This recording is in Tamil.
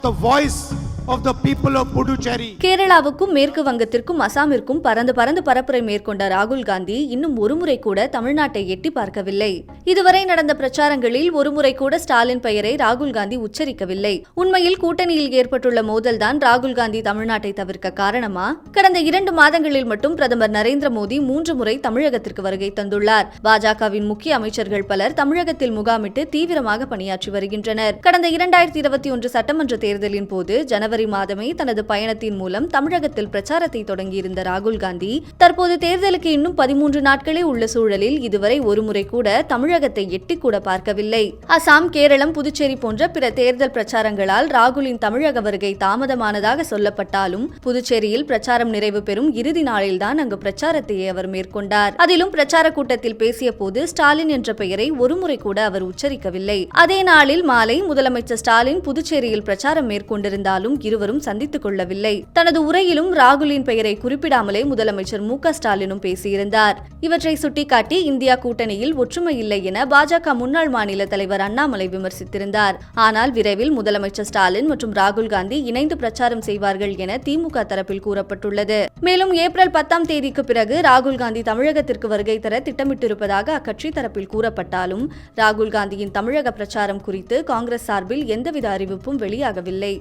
The voice of the people of Puducherry. கேரளாவுக்கும் மேற்கு வங்கத்திற்கும் அசாமிற்கும் பறந்து பரப்புரை மேற்கொண்ட ராகுல் காந்தி இன்னும் ஒருமுறை கூட தமிழ்நாட்டை எட்டி பார்க்கவில்லை. இதுவரை நடந்த பிரச்சாரங்களில் ஒருமுறை கூட ஸ்டாலின் பெயரை ராகுல் காந்தி உச்சரிக்கவில்லை. உண்மையில் கூட்டணியில் ஏற்பட்டுள்ள மோதல்தான் ராகுல் காந்தி தமிழ்நாட்டை தவிர்க்க காரணமா? கடந்த 2 மாதங்களில் மட்டும் பிரதமர் நரேந்திர மோடி 3 முறை தமிழகத்திற்கு வருகை தந்துள்ளார். பாஜகவின் முக்கிய அமைச்சர்கள் பலர் தமிழகத்தில் முகாமிட்டு தீவிரமாக பணியாற்றி வருகின்றனர். கடந்த 2021 சட்டமன்ற தேர்தலின் போது ஜனவரி மாதமே தனது பயணத்தின் மூலம் தமிழகத்தில் பிரச்சாரத்தை தொடங்கியிருந்த ராகுல் காந்தி தற்போது தேர்தலுக்கு இன்னும் 13 நாட்களே உள்ள சூழலில் இதுவரை ஒருமுறை கூட தமிழகத்தை எட்டி கூட பார்க்கவில்லை. அசாம், கேரளம், புதுச்சேரி போன்ற பிற தேர்தல் பிரச்சாரங்களால் ராகுலின் தமிழக வருகை தாமதமானதாக சொல்லப்பட்டாலும் புதுச்சேரியில் பிரச்சாரம் நிறைவு பெறும் இறுதி நாளில்தான் அங்கு பிரச்சாரத்தையே அவர் மேற்கொண்டார். அதிலும் பிரச்சார கூட்டத்தில் பேசிய போது ஸ்டாலின் என்ற பெயரை ஒருமுறை கூட அவர் உச்சரிக்கவில்லை. அதே நாளில் மாலை முதலமைச்சர் ஸ்டாலின் புதுச்சேரியில் பிரச்சாரம் மேற்கொண்டிருந்தாலும் இருவரும் சந்தித்துக் கொள்ளவில்லை. தனது உரையிலும் ராகுலின் பெயரை குறிப்பிடாமலே முதலமைச்சர் மு.க. ஸ்டாலினும் பேசியிருந்தார். இவற்றை சுட்டிக்காட்டி இந்தியா கூட்டணியில் ஒற்றுமை இல்லை என பாஜக முன்னாள் மாநில தலைவர் அண்ணாமலை விமர்சித்திருந்தார். ஆனால் விரைவில் முதலமைச்சர் ஸ்டாலின் மற்றும் ராகுல் காந்தி இணைந்து பிரச்சாரம் செய்வார்கள் என திமுக தரப்பில் கூறப்பட்டுள்ளது. மேலும் ஏப்ரல் 10ஆம் தேதிக்கு பிறகு ராகுல் காந்தி தமிழகத்திற்கு வருகை தர திட்டமிட்டிருப்பதாக அக்கட்சி தரப்பில் கூறப்பட்டாலும் ராகுல் காந்தியின் தமிழக பிரச்சாரம் குறித்து காங்கிரஸ் சார்பில் எந்தவித அறிவிப்பும் வெளியாகவில்லை.